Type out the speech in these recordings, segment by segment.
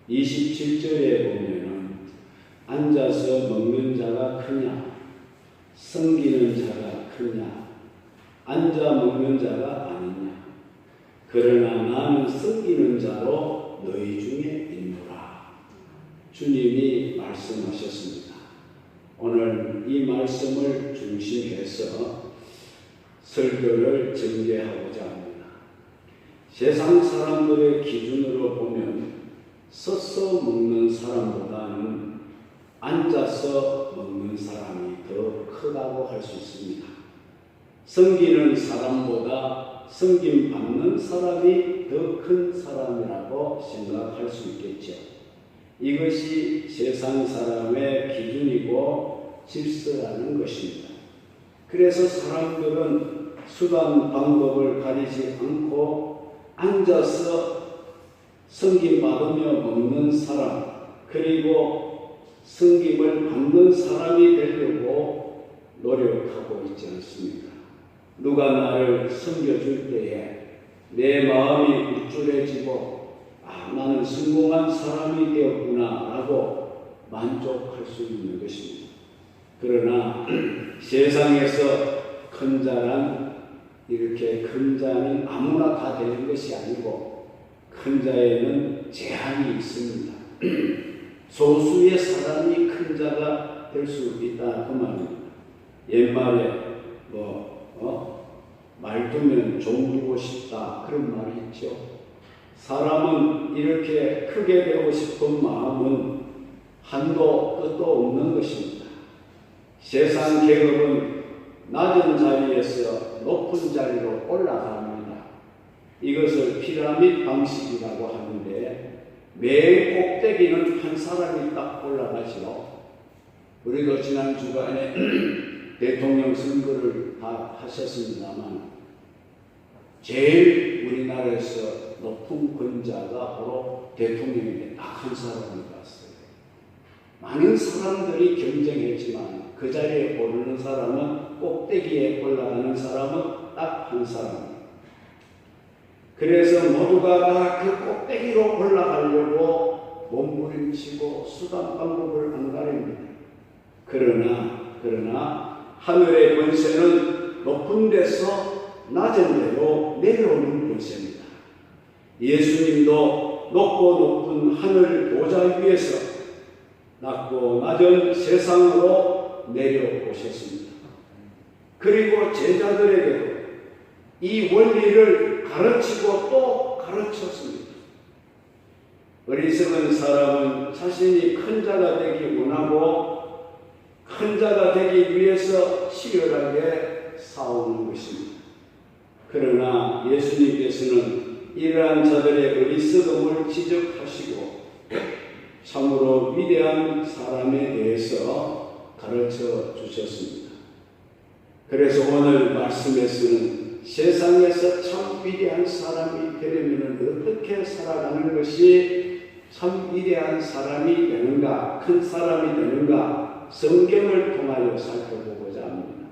27절에 보면은 앉아서 먹는 자가 크냐, 섬기는 자가 크냐, 앉아 먹는 자가 아니냐. 그러나 나는 섬기는 자로 너희 중에 있노라. 주님이 말씀하셨습니다. 오늘 이 말씀을 중심해서 설교를 전개하고자 합니다. 세상 사람들의 기준으로 보면 서서 먹는 사람보다는 앉아서 먹는 사람이 더 크다고 할 수 있습니다. 섬기는 사람보다 섬김 받는 사람이 더 큰 사람이라고 생각할 수 있겠죠. 이것이 세상 사람의 기준이고 질서라는 것입니다. 그래서 사람들은 수단 방법을 가리지 않고 앉아서 섬김 받으며 먹는 사람, 그리고 섬김을 받는 사람이 되려고 노력하고 있지 않습니까? 누가 나를 섬겨줄 때에 내 마음이 우쭐해지고 나는 성공한 사람이 되었구나 라고 만족할 수 있는 것입니다. 그러나 세상에서 큰 자란 이렇게 큰 자는 아무나 다 되는 것이 아니고 큰 자에는 제한이 있습니다. 소수의 사람이 큰 자가 될 수 있다 그 말입니다. 옛말에 말 두면 종 두고 싶다 그런 말이 있죠. 사람은 이렇게 크게 되고 싶은 마음은 한도 끝도 없는 것입니다. 세상 계급은 낮은 자리에서 높은 자리로 올라갑니다. 이것을 피라미드 방식이라고 하는데 맨 꼭대기는 한 사람이 딱 올라가죠. 우리도 지난 주간에 대통령 선거를 다 하셨습니다만 제일 우리나라에서 높은 권자가 바로 대통령인데 딱 한 사람이 왔어요. 많은 사람들이 경쟁했지만 그 자리에 오르는 사람은 꼭대기에 올라가는 사람은 딱 한 사람입니다. 그래서 모두가 다 그 꼭대기로 올라가려고 몸부림치고 수단 방법을 안 가립니다. 그러나 하늘의 권세는 높은 데서 낮은 데로 내려오는 권세입니다. 예수님도 높고 높은 하늘 보좌 위에서 낮고 낮은 세상으로 내려오셨습니다. 그리고 제자들에게도 이 원리를 가르치고 또 가르쳤습니다. 어리석은 사람은 자신이 큰 자가 되기 원하고 큰 자가 되기 위해서 치열하게 싸우는 것입니다. 그러나 예수님께서는 이러한 자들의 어리석음을 지적하시고 참으로 위대한 사람에 대해서 가르쳐 주셨습니다. 그래서 오늘 말씀에서는 세상에서 참 위대한 사람이 되려면 어떻게 살아가는 것이 참 위대한 사람이 되는가, 큰 사람이 되는가 성경을 통하여 살펴보고자 합니다.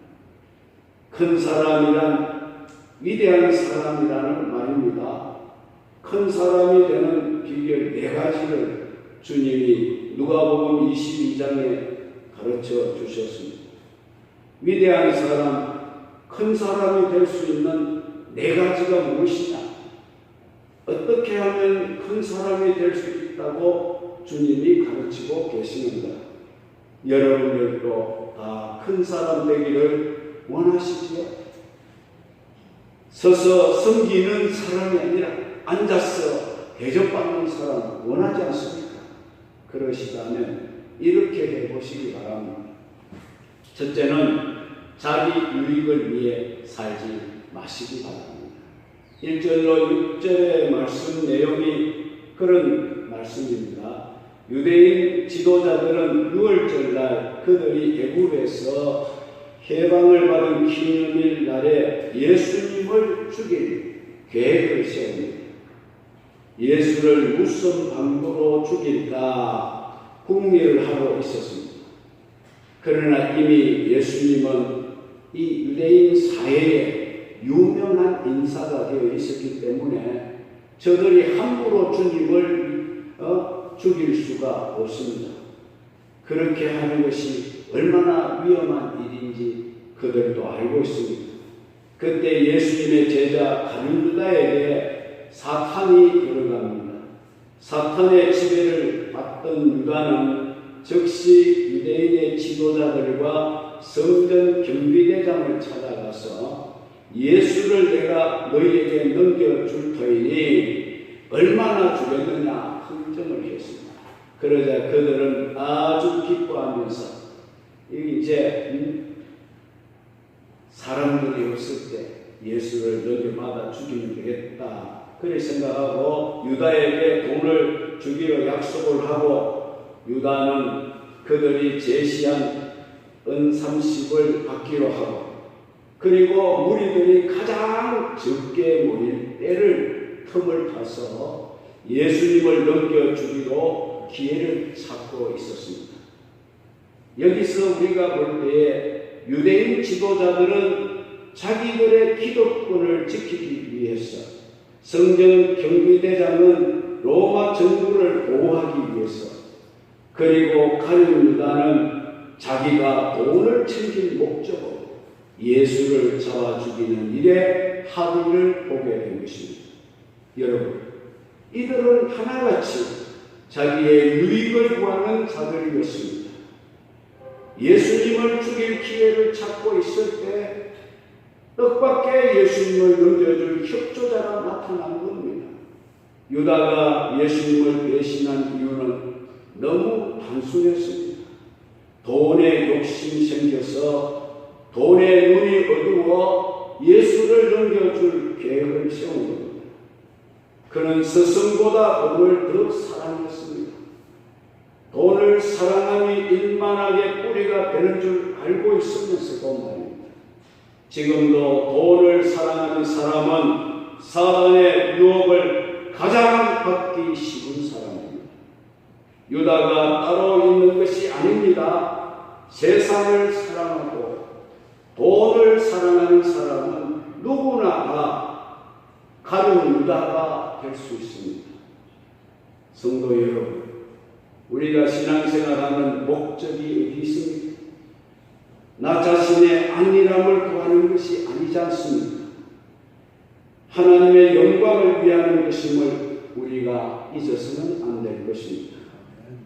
큰 사람이란 위대한 사람이라는 말입니다. 큰 사람이 되는 비결 4가지를 주님이 누가복음 22장에 가르쳐 주셨습니다. 위대한 사람, 큰 사람이 될 수 있는 4가지가 무엇이냐? 어떻게 하면 큰 사람이 될 수 있다고 주님이 가르치고 계십니다. 여러분들도 다 큰 사람 되기를 원하시지요? 서서 섬기는 사람이 아니라 앉아서 대접받는 사람 원하지 않습니까? 그러시다면 이렇게 해보시기 바랍니다. 첫째는 자기 유익을 위해 살지 마시기 바랍니다. 1절로 6절의 말씀 내용이 그런 말씀입니다. 유대인 지도자들은 6월절날 그들이 애굽에서 해방을 받은 기념일 날에 예수님을 죽일 계획을 세웁니다. 예수를 무슨 방도로 죽일까 궁리를 하고 있었습니다. 그러나 이미 예수님은 이 유대인 사회에 유명한 인사가 되어 있었기 때문에 저들이 함부로 주님을 죽일 수가 없습니다. 그렇게 하는 것이 얼마나 위험한 일인지 그들도 알고 있습니다. 그때 예수님의 제자 가룟 유다에게 사탄이 들어갑니다. 사탄의 지배를 받던 유다는 즉시 유대인의 지도자들과 성전 경비대장을 찾아가서 예수를 내가 너희에게 넘겨줄 터이니 얼마나 주겠느냐 흥정을 했습니다. 그러자 그들은 아주 기뻐하면서 이제 사람들이 없을 때 예수를 넘겨받아 죽이면 되겠다 그렇게 생각하고 유다에게 돈을 주기로 약속을 하고 유다는 그들이 제시한 은 30을 받기로 하고 그리고 무리들이 가장 적게 모일 때를 틈을 타서 예수님을 넘겨주기로 기회를 찾고 있었습니다. 여기서 우리가 볼 때에 유대인 지도자들은 자기들의 기득권을 지키기 위해서 성전 경비대장은 로마 정부를 보호하기 위해서 그리고 가룟 유다는 자기가 돈을 챙길 목적으로 예수를 잡아 죽이는 일에 합의를 보게 된 것입니다. 여러분, 이들은 하나같이 자기의 유익을 구하는 자들이었습니다. 예수님을 죽일 기회를 찾고 있을 때 뜻밖의 예수님을 넘겨줄 협조자가 나타난 겁니다. 유다가 예수님을 배신한 이유는 너무 단순했습니다. 돈에 욕심이 생겨서 돈에 눈이 어두워 예수를 넘겨줄 계획을 세운 겁니다. 그는 스승보다 돈을 더 사랑했습니다. 돈을 사랑함이 일만하게 뿌리가 되는 줄 알고 있으면서도 말입니다. 지금도 돈을 사랑하는 사람은 사단의 유혹을 가장 받기 쉬운 사람입니다. 유다가 따로 있는 것이 아닙니다. 세상을 사랑하고 돈을 사랑하는 사람은 누구나 다 가룟 유다가 될 수 있습니다. 성도 여러분, 우리가 신앙생활하는 목적이 어디 있습니까? 나 자신의 안일함을 구하는 것이 아니지 않습니까? 하나님의 영광을 위하는 것임을 우리가 잊어서는 안 될 것입니다.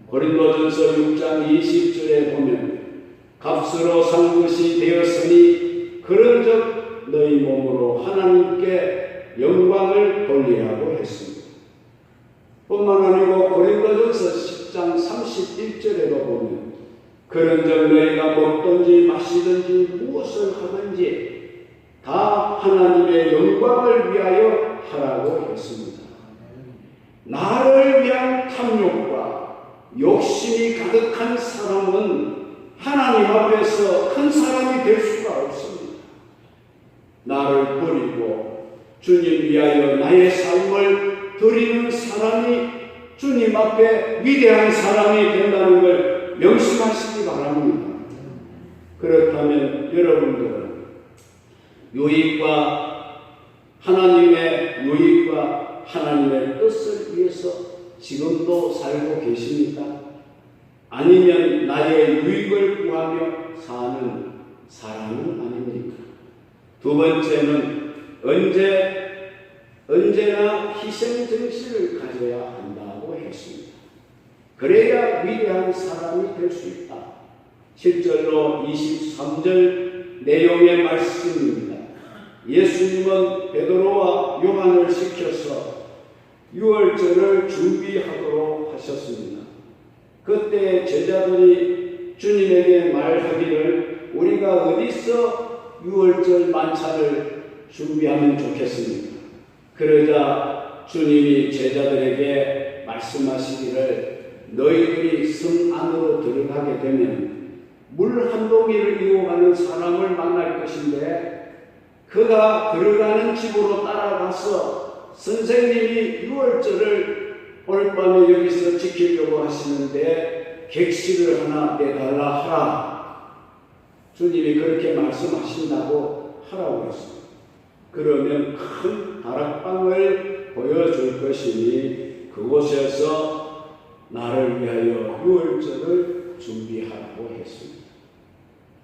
고린도전서 6장 20절에 보면 값으로 산 것이 되었으니 그런즉 너희 몸으로 하나님께 영광을 돌리라고 했습니다. 뿐만 아니고 고린도전서 10장 31절에도 보면 그런즉 너희가 먹든지 마시든지 무엇을 하든지 다 하나님의 영광을 위하여 하라고 했습니다. 나를 위한 탐욕과 욕심이 가득한 사람은 하나님 앞에서 큰 사람이 될 수가 없습니다. 나를 버리고 주님 위하여 나의 삶을 드리는 사람이 주님 앞에 위대한 사람이 된다는 걸 명심하시기 바랍니다. 그렇다면 여러분들은 하나님의 유익과 하나님의 뜻을 위해서 지금도 살고 계십니까? 아니면 나의 유익을 구하며 사는 사람은 아닙니까? 두 번째는 언제나 희생정신을 가져야 한다고 했습니다. 그래야 위대한 사람이 될 수 있다. 7절로 23절 내용의 말씀입니다. 예수님은 베드로와 요한을 시켜서 유월절을 준비하도록 하셨습니다. 그때 제자들이 주님에게 말하기를 우리가 어디서 유월절 만찬을 준비하면 좋겠습니까? 그러자 주님이 제자들에게 말씀하시기를 너희들이 성 안으로 들어가게 되면 물 한 동이를 이용하는 사람을 만날 것인데 그가 들어가는 집으로 따라가서 선생님이 유월절을 오늘 밤에 여기서 지키려고 하시는데 객실을 하나 내달라 하라. 주님이 그렇게 말씀하신다고 하라고 했습니다. 그러면 큰 다락방을 보여줄 것이니 그곳에서 나를 위하여 유월절을 준비하라고 했습니다.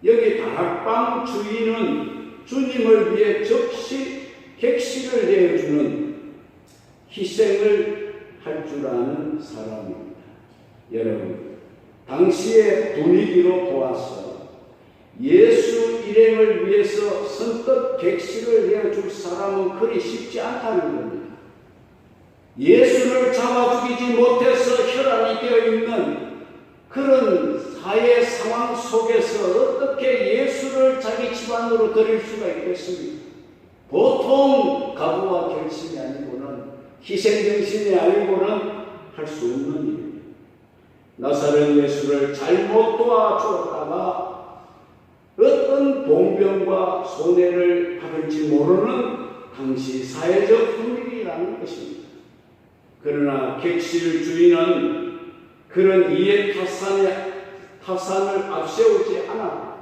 여기 다락방 주인은 주님을 위해 즉시 객실을 내어주는 희생을 할 줄 아는 사람입니다. 여러분, 당시의 분위기로 보아서 예수 일행을 위해서 선뜻 객실을 내어줄 사람은 그리 쉽지 않다는 겁니다. 예수를 잡아 죽이지 못해서 혈안이 되어 있는 그런 사회 상황 속에서 어떻게 예수를 자기 집안으로 데릴 수가 있겠습니까? 보통 각오와 결심이 아니고는, 희생정신이 아니고는 할 수 없는 일입니다. 나사렛 예수를 잘못 도와주었다가 어떤 봉변과 손해를 받을지 모르는 당시 사회적 분위기라는 것입니다. 그러나 객실 주인은 그런 이해 타산을 앞세우지 않아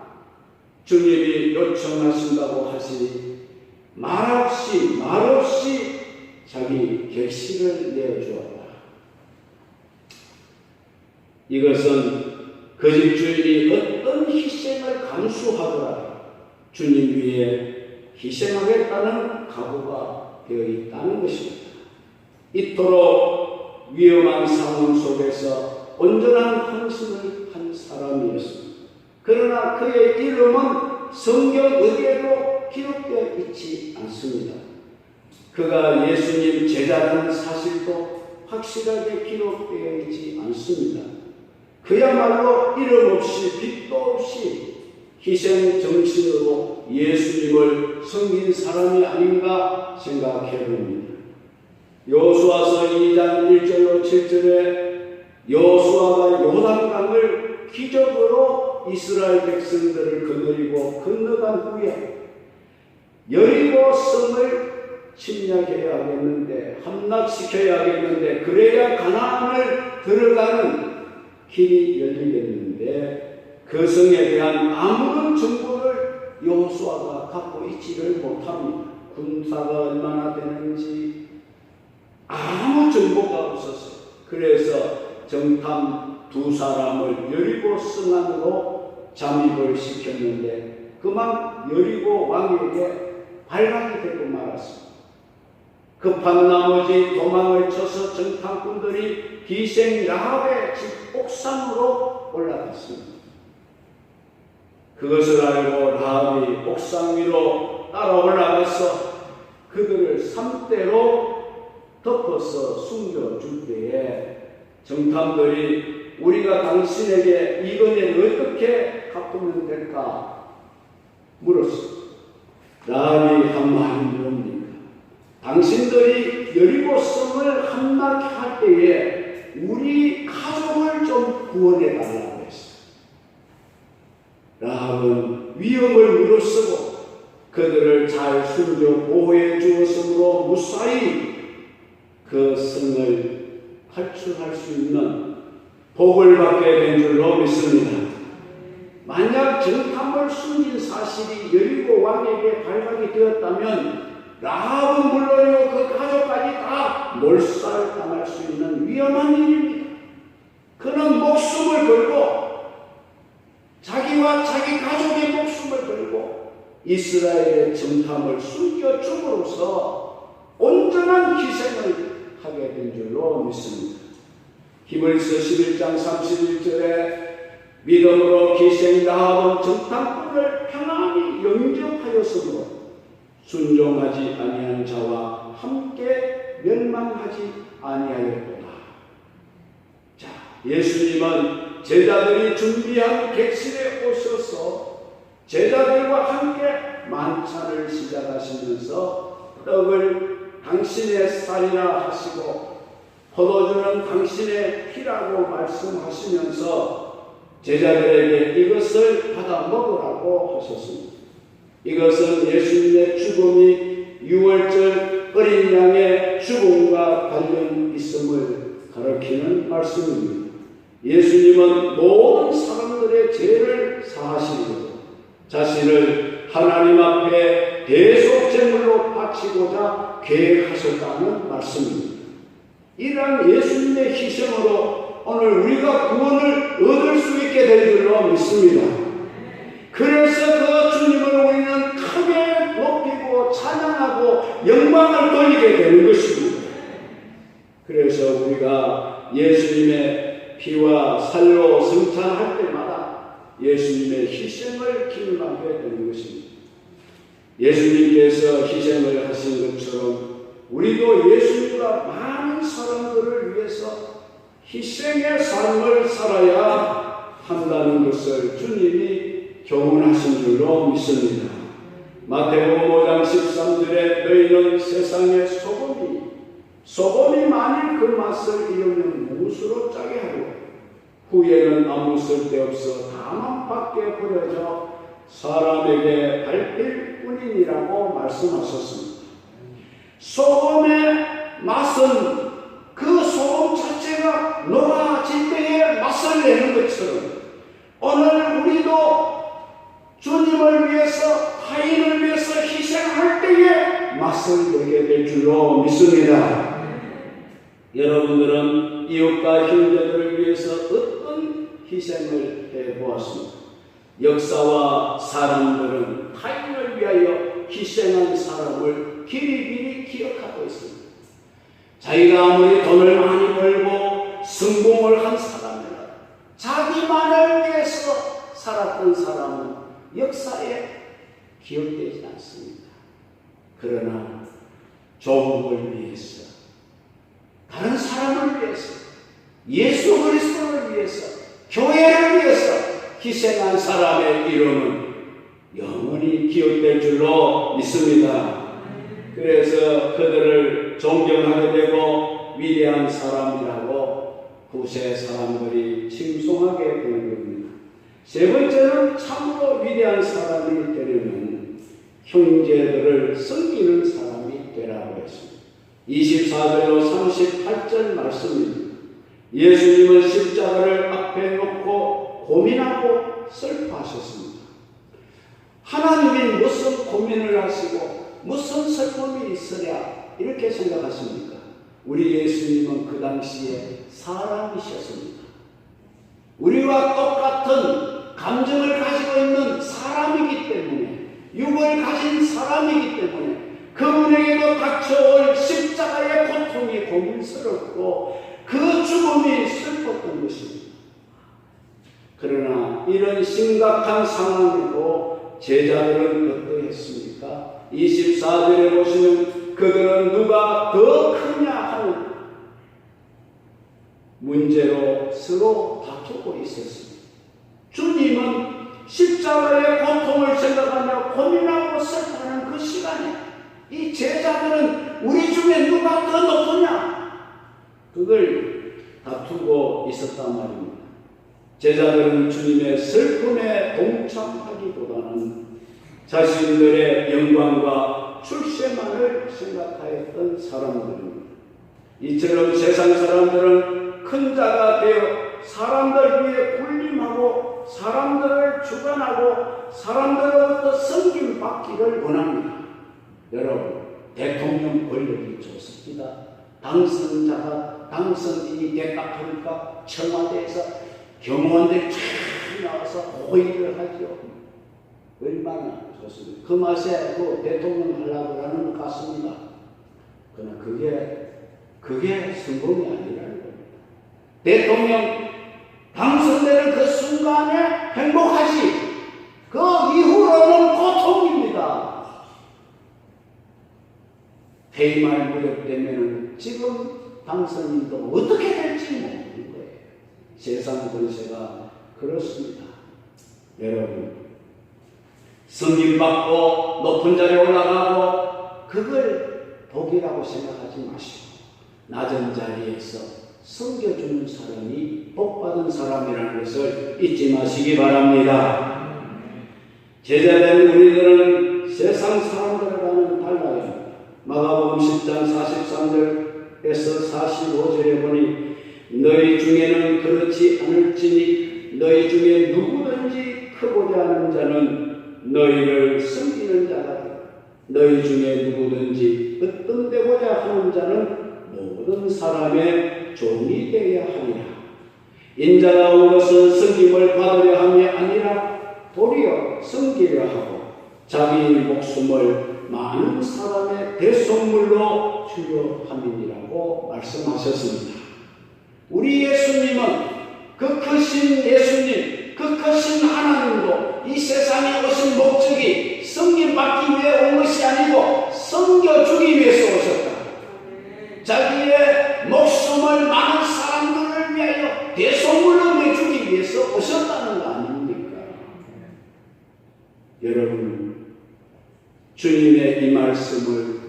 주님이 요청하신다고 하시니 말없이 자기 객실을 내어주었다. 이것은 그 집 주인이 어떤 희생을 감수하더라도 주님 위해 희생하겠다는 각오가 되어 있다는 것입니다. 이토록 위험한 상황 속에서 온전한 헌신을 한 사람이었습니다. 그러나 그의 이름은 성경 어디에도 기록되어 있지 않습니다. 그가 예수님 제자라는 사실도 확실하게 기록되어 있지 않습니다. 그야말로 이름 없이 빛도 없이 희생 정신으로 예수님을 섬긴 사람이 아닌가 생각해 봅니다. 여호수아서 2장 1절로 7절에 여호수아가 요단강을 기적으로 이스라엘 백성들을 거느리고 건너간 후에 여리고 성을 침략해야겠는데, 함락시켜야겠는데, 그래야 가나안을 들어가는 길이 열리겠는데 그 성에 대한 아무런 정보를 여호수아가 갖고 있지를 못합니다. 군사가 얼마나 되는지 아무 정보가 없었어요. 그래서 정탐 두 사람을 여리고 성 안으로 잠입을 시켰는데 그만 여리고 왕에게 발각이 되고 말았습니다. 급한 나머지 도망을 쳐서 정탐꾼들이 기생 라합의 집 옥상으로 올라갔습니다. 그것을 알고 라합이 옥상 위로 따라 올라가서 그들을 삼대로 덮어서 숨겨줄 때에 정탐들이 우리가 당신에게 이 은혜를 어떻게 갚으면 될까 물었습니다. 라합이 한 말이 뭡니까? 당신들이 여리고 성을 함락할 때에 우리 가족을 좀 구원해 달라고 했어요. 라합은 위험을 무릅쓰고 그들을 잘 숨겨 보호해 주었으므로 무사히 그 성을 탈출할 수 있는 복을 받게 된 줄로 믿습니다. 만약 정탐을 숨긴 사실이 여리고 왕에게 발각이 되었다면 라합은 물론이고 그 가족까지 다 몰살당할 수 있는 위험한 일입니다. 그는 목숨을 걸고 자기와 자기 가족의 목숨을 걸고 이스라엘의 정탐을 숨겨줌으로써 온전한 희생을 하게 된 줄로 믿습니다. 히브리서 11장 31절에 믿음으로 기생 라합은 정탐꾼을 평안히 영접하였으므로 순종하지 아니한 자와 함께 멸망하지 아니하였도다. 자, 예수님은 제자들이 준비한 객실에 오셔서 제자들과 함께 만찬을 시작하시면서 떡을 당신의 살이라 하시고 포도주는 당신의 피라고 말씀하시면서 제자들에게 이것을 받아 먹으라고 하셨습니다. 이것은 예수님의 죽음이 유월절 어린 양의 죽음과 관련 있음을 가리키는 말씀입니다. 예수님은 모든 사람들의 죄를 사하시고 자신을 하나님 앞에 대속제물로 바치고자 계획하셨다는 말씀입니다. 이러한 예수님의 희생으로 오늘 우리가 구원을 얻을 수 있게 될 줄로 믿습니다. 그래서 그 주님을 우리는 크게 높이고 찬양하고 영광을 돌리게 되는 것입니다. 그래서 우리가 예수님의 피와 살로 성찬할 때마다 예수님의 희생을 기념하게 되는 것입니다. 예수님께서 희생을 하신 것처럼 우리도 예수님과 많은 사람들을 위해서 희생의 삶을 살아야 한다는 것을 주님이 교훈하신 줄로 믿습니다. 마태복음 5장 13절에 너희는 세상의 소금이 만일 그 맛을 잃으면 무엇으로 짜게 하고 후에는 아무 쓸데없어 다만 밖에 버려져 사람에게 밟힐 뿐이니라고 말씀하셨습니다. 소금의 맛은 그 소금 자체가 녹아질 때에 맛을 내는 것처럼 오늘 우리도 주님을 위해서 타인을 위해서 희생할 때에 맛을 내게 될 줄로 믿습니다. 여러분들은 이웃과 형제들을 위해서 어떤 희생을 해보았습니까? 역사와 사람들은 타인을 위하여 희생한 사람을 길이길이 기억하고 있습니다. 자기가 아무리 돈을 많이 벌고 성공을 한 사람이라 자기만을 위해서 살았던 사람은 역사에 기억되지 않습니다. 그러나 조국을 위해서, 다른 사람을 위해서, 예수 그리스도를 위해서, 교회를 위해서 희생한 사람의 이름은 영원히 기억될 줄로 믿습니다. 그래서 그들을 존경하게 되고 위대한 사람이라고 구세 사람들이 칭송하게 되는 겁니다. 세 번째는 참으로 위대한 사람이 되려면 형제들을 섬기는 사람이 되라고 했습니다. 24절로 38절 말씀입니다. 예수님은 십자가를 앞에 놓고 고민하고 슬퍼하셨습니다. 하나님이 무슨 고민을 하시고 무슨 슬픔이 있으랴 이렇게 생각하십니까? 우리 예수님은 그 당시에 사람이셨습니다. 우리와 똑같은 감정을 가지고 있는 사람이기 때문에, 육을 가진 사람이기 때문에 그분에게도 닥쳐올 십자가의 고통이 고민스럽고 그 죽음이 슬펐던 것입니다. 그러나 이런 심각한 상황에도 제자들은 어떠했습니까? 24절에 보시면 그들은 누가 더 크냐 하는 문제로 서로 다투고 있었습니다. 주님은 십자가의 고통을 생각하며 고민하고 슬퍼하는 그 시간에 이 제자들은 우리 중에 누가 더 높으냐? 그걸 다투고 있었단 말입니다. 제자들은 주님의 슬픔에 동참하기보다는 자신들의 영광과 출세만을 생각하였던 사람들입니다. 이처럼 세상 사람들은 큰 자가 되어 사람들 위해 군림하고 사람들을 주관하고 사람들로부터 섬김받기를 원합니다. 여러분, 대통령 권력이 좋습니다. 당선자가 당선인이 됐다 하니까 청와대에서 경호원들이 쫙 나와서 호의를 하죠. 얼마나 좋습니다. 그 맛에 그 대통령 하려고 하는 것 같습니다. 그러나 그게 성공이 아니라는 겁니다. 대통령 당선되는 그 순간에 행복하지, 그 이후로는 고통입니다. 퇴임할 무렵 되면 지금 당선인도 어떻게 될지 모르는 거예요. 세상 권세가 그렇습니다. 여러분, 승진받고 높은 자리에 올라가고 그걸 복이라고 생각하지 마시고 낮은 자리에서 섬겨주는 사람이 복받은 사람이라는 것을 잊지 마시기 바랍니다. 제자된 우리들은 세상 사람들과는 달라요. 마가복음 10장 43절에서 45절에 보니 너희 중에는 그렇지 않을지니 너희 중에 누구든지 크고자 하는 자는 너희를 섬기는 자가 되고 너희 중에 누구든지 ը뜸되고자 하는 자는 모든 사람의 종이 되어야 하리라. 인자가 온 것은 섬김을 받으려 함이 아니라 도리어 섬기려 하고 자기 목숨을 많은 사람의 대속물로 주려 함이니라고 말씀하셨습니다. 우리 예수님은 그 크신 예수님, 그 크신 하나님도 이 세상에 오신 목적이 섬김받기 위해 온 것이 아니고 섬겨주기 위해서 오셨다. 자기의 목숨을 많은 사람들을 위하여 대속물로 내주기 위해서 오셨다는 거 아닙니까? 여러분, 주님의 이 말씀을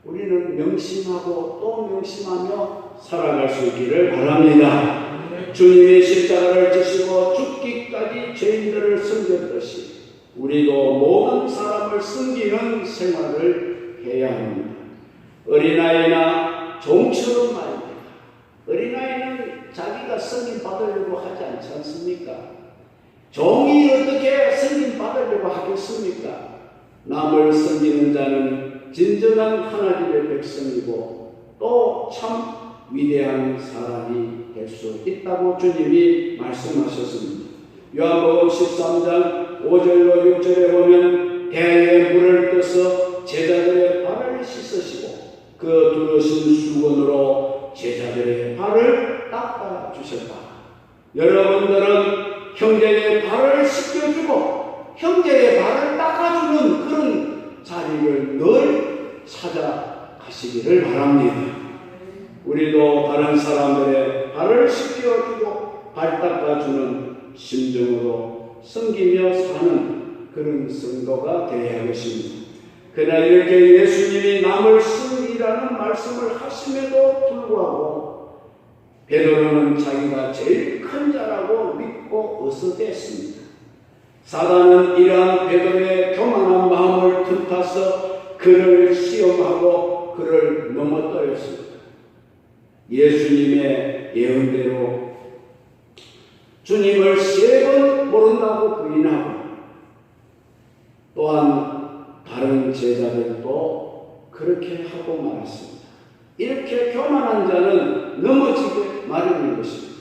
우리는 명심하고 또 명심하며 살아갈 수 있기를 바랍니다. 주님의 십자가를 지시고 죽기까지 죄인들을 섬겼듯이 우리도 모든 사람을 섬기는 생활을 해야 합니다. 어린아이나 종처럼 말입니다. 어린아이는 자기가 섬김받으려고 하지 않지 않습니까? 종이 어떻게 섬김받으려고 하겠습니까? 남을 섬기는 자는 진정한 하나님의 백성이고 또 참 위대한 사람이 될 수 있다고 주님이 말씀하셨습니다. 요한복음 13장 5절로 6절에 보면 대야에 물을 떠서 제자들의 발을 씻으시고 그 두르신 수건으로 제자들의 발을 닦아주셨다. 여러분들은 형제의 발을 씻겨주고 형제의 발을 닦아주는 그런 자리를 늘 찾아가시기를 바랍니다. 우리도 다른 사람들의 발을 씻겨주고 발 닦아주는 심정으로 섬기며 사는 그런 성도가 되어야 할 것입니다. 그러나 이렇게 예수님이 남을 섬기라는 말씀을 하심에도 불구하고 베드로는 자기가 제일 큰 자라고 믿고 어서댔습니다. 사단은 이러한 베드로의 교만한 마음을 틈타서 그를 시험하고 그를 넘어뜨렸습니다. 예수님의 예언대로 주님을 3번 모른다고 부인하고 또한 다른 제자들도 그렇게 하고 말았습니다. 이렇게 교만한 자는 넘어지게 마련인 것입니다.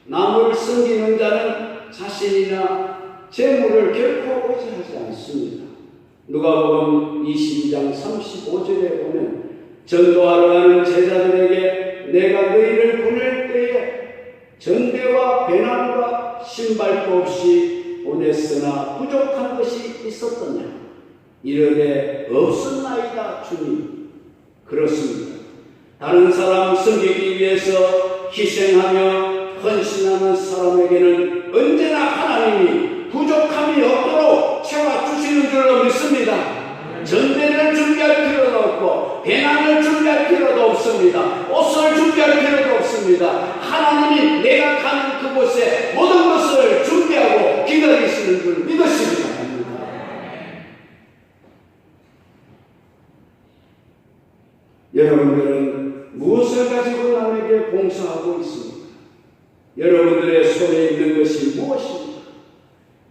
남을 섬기는 자는 자신이나 재물을 결코 의지하지 않습니다. 누가복음 22장 35절에 보면 전도하러 가는 제자들에게 내가 너희를 보낼 때에 전대와 배낭과 신발도 없이 보냈으나 부족한 것이 있었더냐? 이르되 없었나이다 주님. 그렇습니다. 다른 사람 섬기기 위해서 희생하며 헌신하는 사람에게는 언제나 하나님이 부족함이 없도록 채워주시는 줄로 믿습니다. 전대를 준비할 필요도 없고 배낭을 준비할 필요도 없습니다. 옷을 준비할 필요도 없습니다. 하나님이 내가 가는 그곳에 모든 것을 준비하고 기다리시는 줄 믿으시기 바랍니다. 여러분들은 무엇을 가지고 남에게 봉사하고 있습니까? 여러분들의 손에 있는 것이 무엇입니까?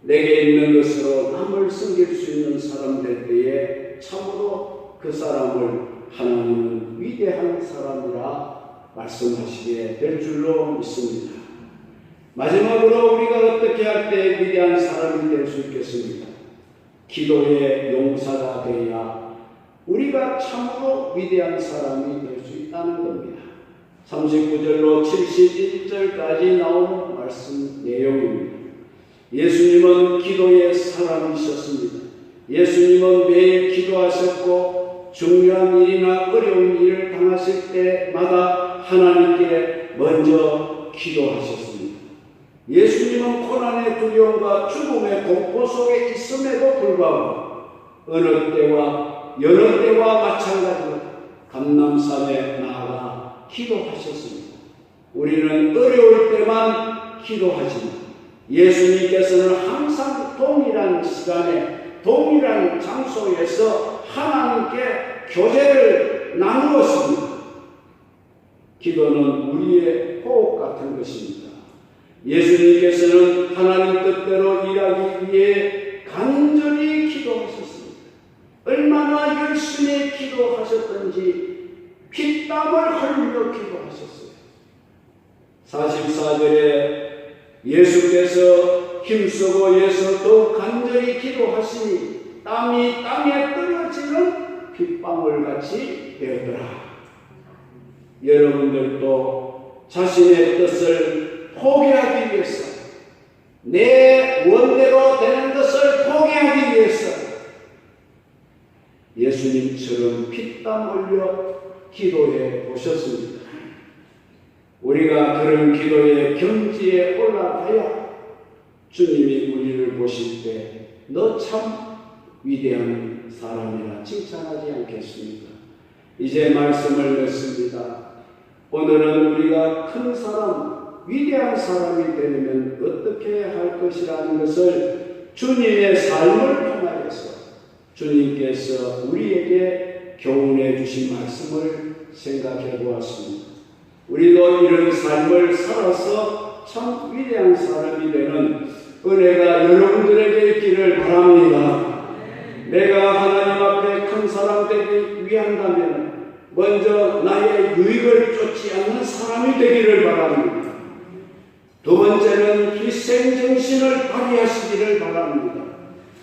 내게 있는 것으로 남을 섬길 수 있는 사람 될 때에 참으로 그 사람을 하나님은 위대한 사람이라 말씀하시게 될 줄로 믿습니다. 마지막으로 우리가 어떻게 할 때 위대한 사람이 될 수 있겠습니까? 기도의 용사가 되어야 우리가 참으로 위대한 사람이 될 수 있다는 겁니다. 39절로 71절까지 나오는 말씀 내용입니다. 예수님은 기도의 사람이셨습니다. 예수님은 매일 기도하셨고 중요한 일이나 어려운 일을 당하실 때마다 하나님께 먼저 기도하셨습니다. 예수님은 고난의 두려움과 죽음의 공포 속에 있음에도 불구하고 어느 때와 여러 때와 마찬가지로 감람산에 나아가 기도하셨습니다. 우리는 어려울 때만 기도하지만 예수님께서는 항상 동일한 시간에 동일한 장소에서 하나님께 교제를 나누었습니다. 기도는 우리의 호흡 같은 것입니다. 예수님께서는 하나님 뜻대로 일하기 위해 간절히 기도하셨습니다. 얼마나 열심히 기도하셨던지 피땀을 흘려 기도하셨어요. 44절에 예수께서 힘쓰고 위해서 더 간절히 기도하시니 땀이 땅에 떨어지는 핏방울 같이 되었더라. 여러분들도 자신의 뜻을 포기하기 위해서, 내 원대로 되는 것을 포기하기 위해서 예수님처럼 피땀 흘려 기도해 보셨습니다. 우리가 그런 기도의 경지에 올라가야 주님이 우리를 보실 때 너 참 위대한 사람이라 칭찬하지 않겠습니까? 이제 말씀을 맺습니다. 오늘은 우리가 큰 사람, 위대한 사람이 되려면 어떻게 할 것이라는 것을 주님의 삶을 통하여서 주님께서 우리에게 교훈해 주신 말씀을 생각해 보았습니다. 우리도 이런 삶을 살아서 참 위대한 사람이 되는 은혜가 여러분들에게 있기를 바랍니다. 내가 하나님 앞에 큰 사람 되기 위한다면 먼저 나의 유익을 쫓지 않는 사람이 되기를 바랍니다. 두 번째는 희생정신을 발휘하시기를 바랍니다.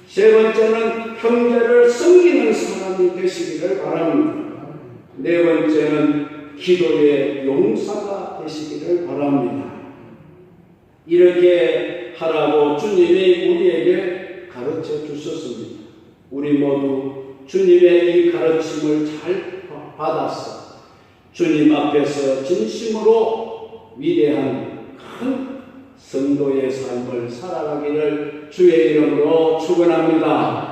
세 번째는 형제를 섬기는 사람이 되시기를 바랍니다. 네 번째는 기도의 용사가 되시기를 바랍니다. 이렇게 하라고 주님이 우리에게 가르쳐 주셨습니다. 우리 모두 주님의 이 가르침을 잘 받아서 주님 앞에서 진심으로 위대한 큰 성도의 삶을 살아가기를 주의 이름으로 축원합니다.